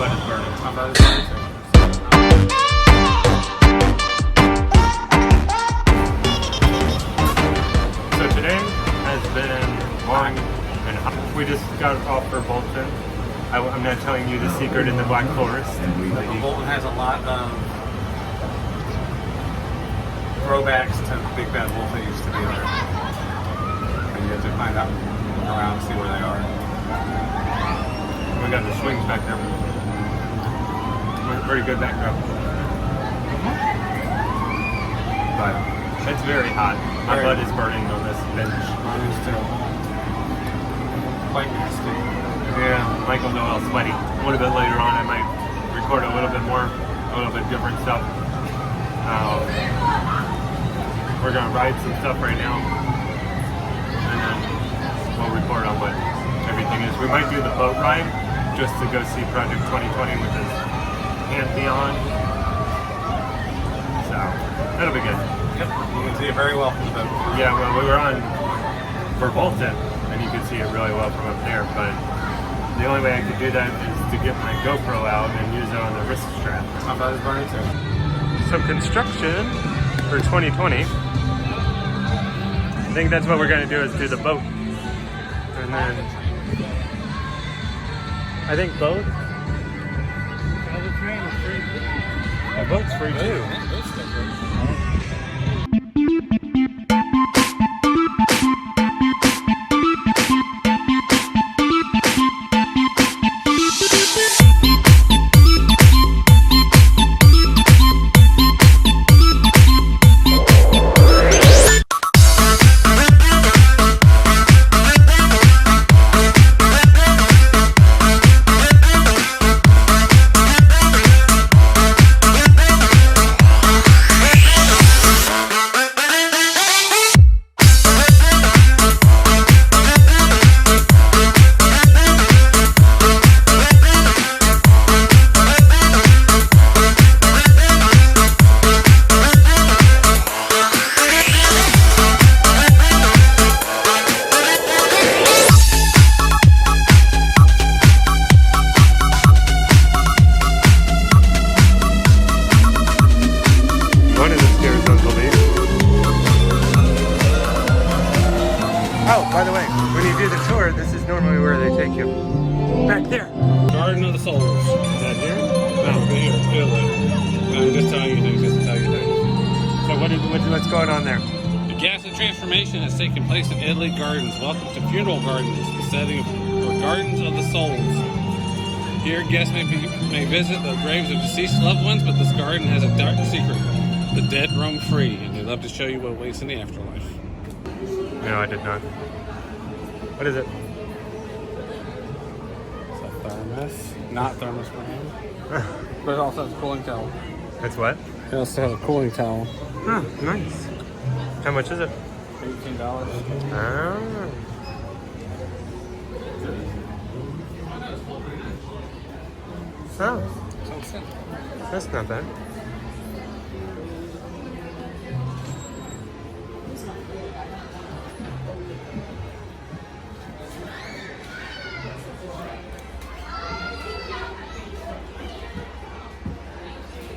butt is burning. My butt is burning too. So today has been long and hot. We just got off for Bolton. I'm not telling you the secret in the Black Forest. Bolton has a lot of throwbacks to Big Bad Wolf that used to be there. And you have to find out around and see where they are. We got the swings back there. Pretty good backdrop. But it's very hot. My butt is burning on this bench. Mine is too. Quite nasty. Yeah, Michael know I'm sweaty. A little bit later on I might record a little bit more, a little bit different stuff. We're gonna ride some stuff right now. And then we'll report on what everything is. We might do the boat ride just to go see Project 2020, which is Pantheon. So that'll be good. Yep, you can see it very well from the boat. Yeah, well, we were on for Bolton, and you could see it really well from up there. But the only way I could do that is to get my GoPro out and use it on the wrist strap. My butt is burning too. Some construction for 2020. I think that's what we're going to do is do the boat. And then I think boat. The boat's free too. Oh, by the way, when you do the tour, this is normally where they take you. Back there. Garden of the Souls. Is that here? No, here, Italy. I'm just telling you things, just to tell you things. So what's going on there? The gas and transformation has taken place in Italy Gardens. Welcome to Funeral Gardens, the setting for Gardens of the Souls. Here, guests may visit the graves of deceased loved ones, but this garden has a dark secret. The dead roam free, and they love to show you what awaits in the afterlife. No, I did not. What is it? It's a thermos. Not thermos brand. But it also has a cooling towel. It's what? It also has a cooling towel. Oh, nice. How much is it? $18. Oh. Oh, that's not bad.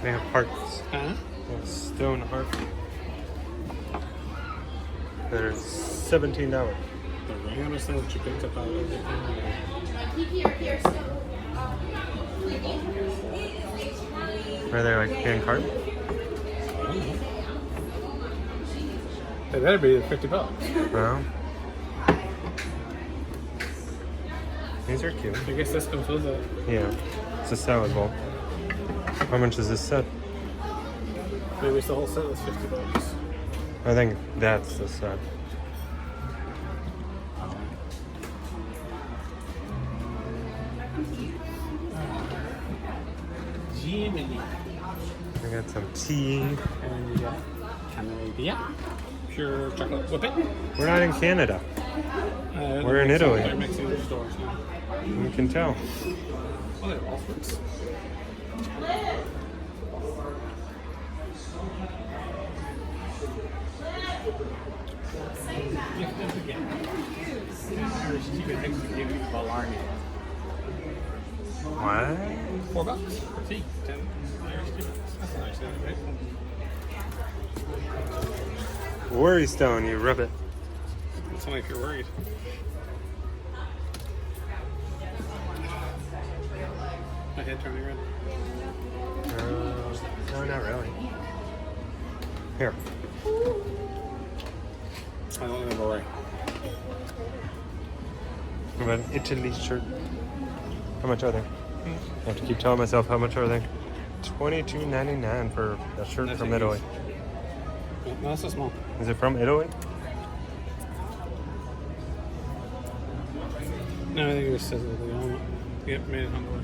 They have hearts. Huh? Stone heart. They're $17. The random thing that you picked up out of everything. Are they like hand carved? They better be $50. Well, these are cute. I guess this comes with it. Yeah, it's a salad bowl. How much is this set? Maybe it's the whole set was $50. I think that's the set. Jiminy. I got some tea. And you got Canada. Pure chocolate whipping. We're not in Canada. We're in Italy. They're mixing the stores now. You can tell. Oh, they have all sorts. What? $4. Tea. 10 Irish tea. That's nice, right? Worry stone, you rub it. It's only if you're worried. My head turning red. No, not really. Here. I don't remember right. I have an Italy shirt. How much are they? I have to keep telling myself how much are they. $22.99 for a shirt That's from a Italy. huge- No, that's so small. Is it from Italy? No, I think it just says that they own it. Yep, made in Hungary.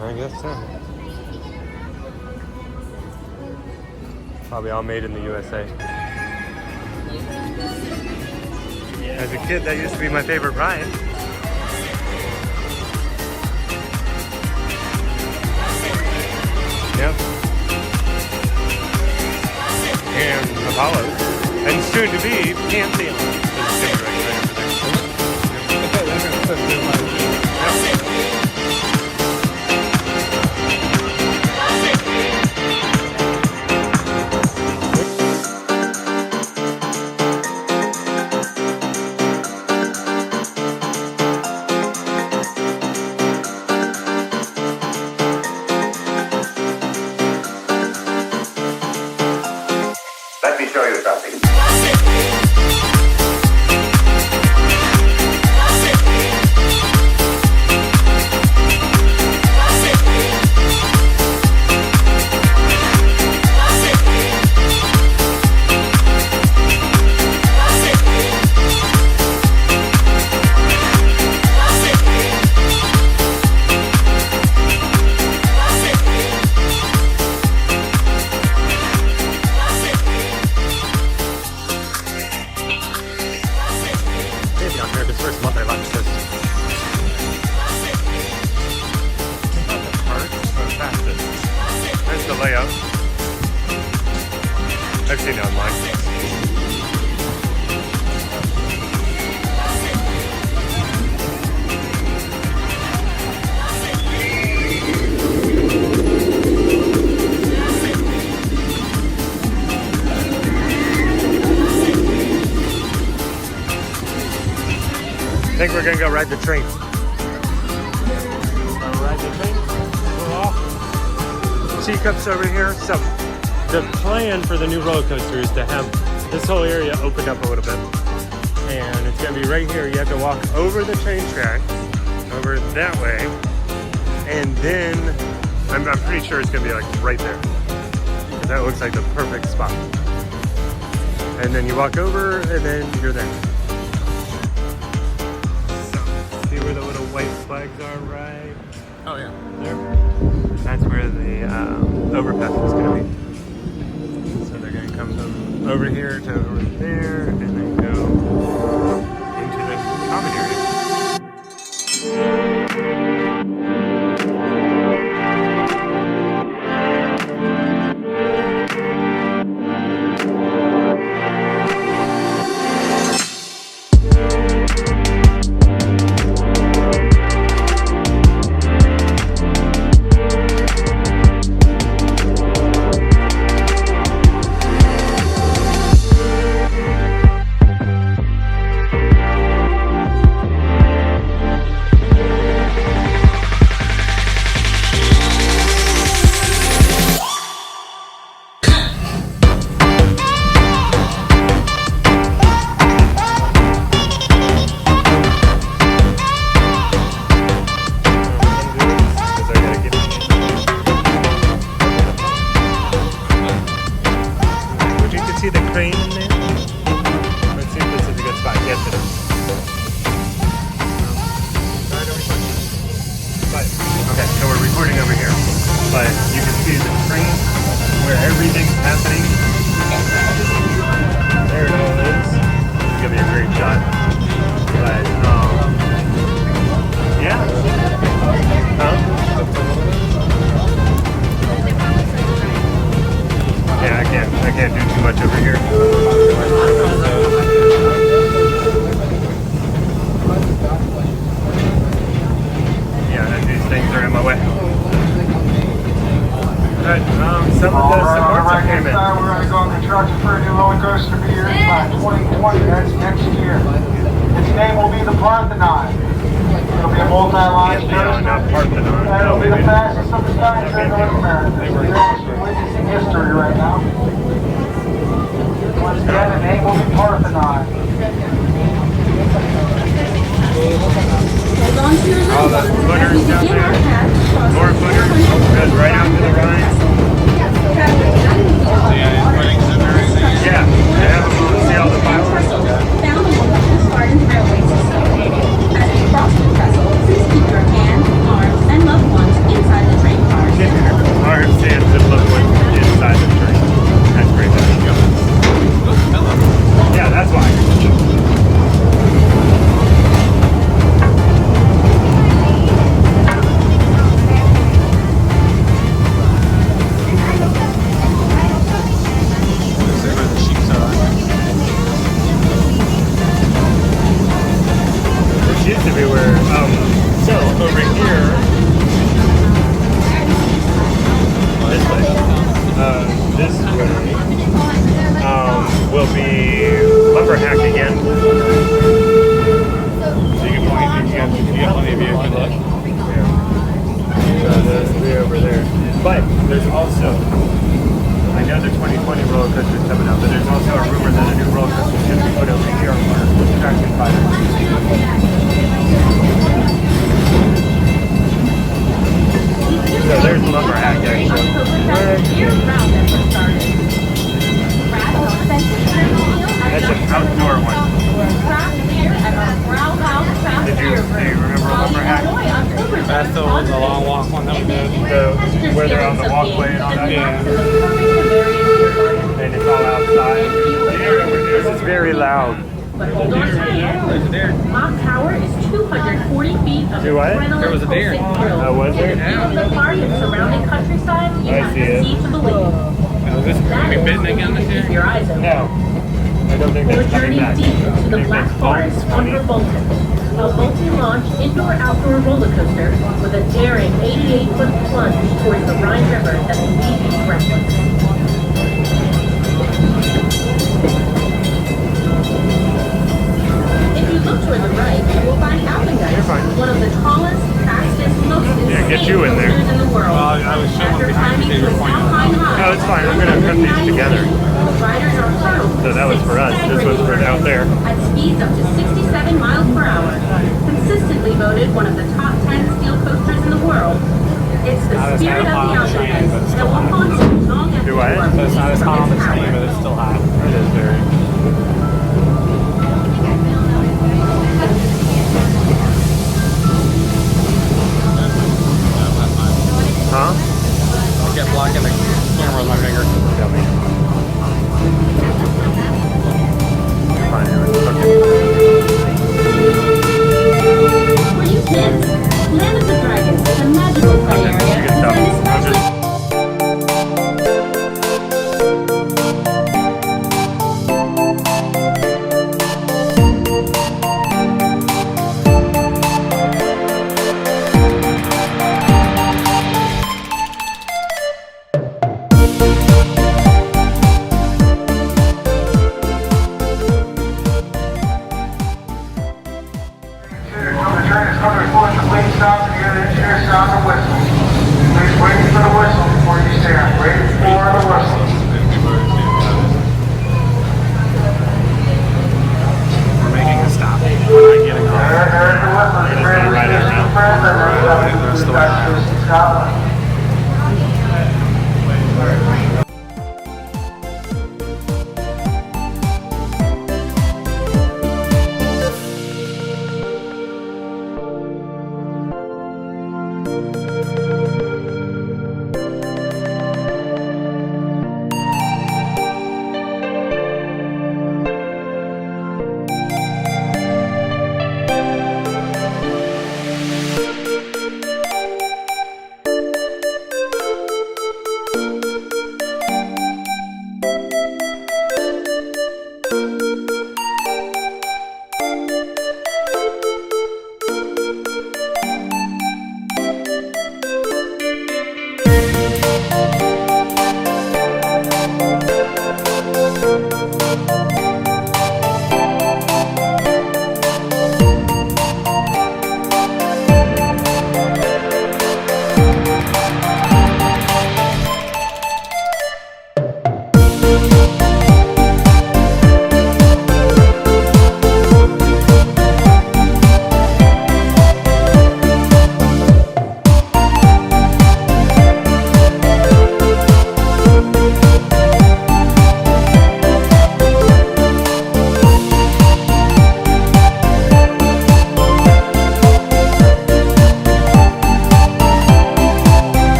I guess so. Probably all made in the USA. As a kid, that used to be my favorite ride. Yep. And Apollo. And soon to be Pantheon. Let me show you something. Down here, this first month I left this. There's the layout. I've seen it online. I think we're gonna go ride the train. Ride the train. Teacups over here. So the plan for the new roller coaster is to have this whole area opened up a little bit. And it's gonna be right here. You have to walk over the train track, over that way. And then I'm pretty sure it's gonna be like right there. Because that looks like the perfect spot. And then you walk over and then you're there. See where the little white flags are right Oh, yeah. there? That's where the overpass is going to be. So they're going to come from over here to over there and then go into the common area. See the crane in there? Let's see if this is a good spot. Yes, it is. Okay, so we're recording over here. But you can see the crane where everything's happening. There it all is. It's gonna be a great shot. But, yeah. Huh? Yeah, I can't do too much over here. name will be the Parthenon. It'll be a multi-line No, not Parthenon. It'll No, be the maybe. fastest of the signs in North America. You're actually witnessing history right now. Once again, the name will be Parthenon. All the footers down there. More footers. Goes right out to the Rhine. Yeah, they have them. See all the fireworks? Found along the Busch Gardens Railway System. As you cross the trestle, please keep your hands, arms, and loved ones inside the train cars. Arms, hands, and loved ones inside the train. That's great. Yeah, that's why. This used to be where, so over here, this way, will be lumber hack again. So you can point, you got plenty of view. Good luck. There's three over there. But there's also, I know the 2020 roller coaster is coming up, but there's also a rumor that a new roller coaster is going to be put over here for traction fighters. So there's lumber hack actually. That's an outdoor one. Do you remember lumber hack? That's the long walk one that we did. Where they're on the walkway and all that? Yeah. And it's all outside. This is very loud. But hold on tight. Mock Tower is 240 feet of Do what? There was a deer. Was there? Beyond the park and surrounding countryside, you I have see to it. see to believe. Is this going to be bitten again this Keep year? your eyes open. No. I don't think Or that's coming journey back. deep into I the think Black that's Forest under Bolton. A multi-launch indoor-outdoor roller coaster with a daring 88-foot plunge towards the Rhine River that will leave you breathless. If you look toward the right, you will find Alpengeist, fine. one of the tallest, fastest, most Yeah, get you in there. coasters in the world. Well, I was showing After behind climbing you, to you were its pointing alpine high, No, it's fine. I'm gonna put these together. Riders are hurled So that was for us. This was for out there. at speeds up to 67 miles per hour. Consistently voted one of the top 10 steel coasters in the world. It's the Not as spirit of hot the on the train, Alpengeist but it's that still will hot. haunt you long after Do you what? are So it's not as released hot on from the its train, power. but it's still hot. It is very. Huh? I'll get blocking the camera with my finger. Dummy. Fine, For you kids, Land of the Dragons is a magical play area Good stuff. designed I'll especially just- The train is coming full of complete stops and hear the engineer sound the whistle. Please wait for the whistle before you stand. Wait for the whistle. We're making a stop. We're not getting There's the whistle. We're just gonna ride it around. That's the way around. Scotland.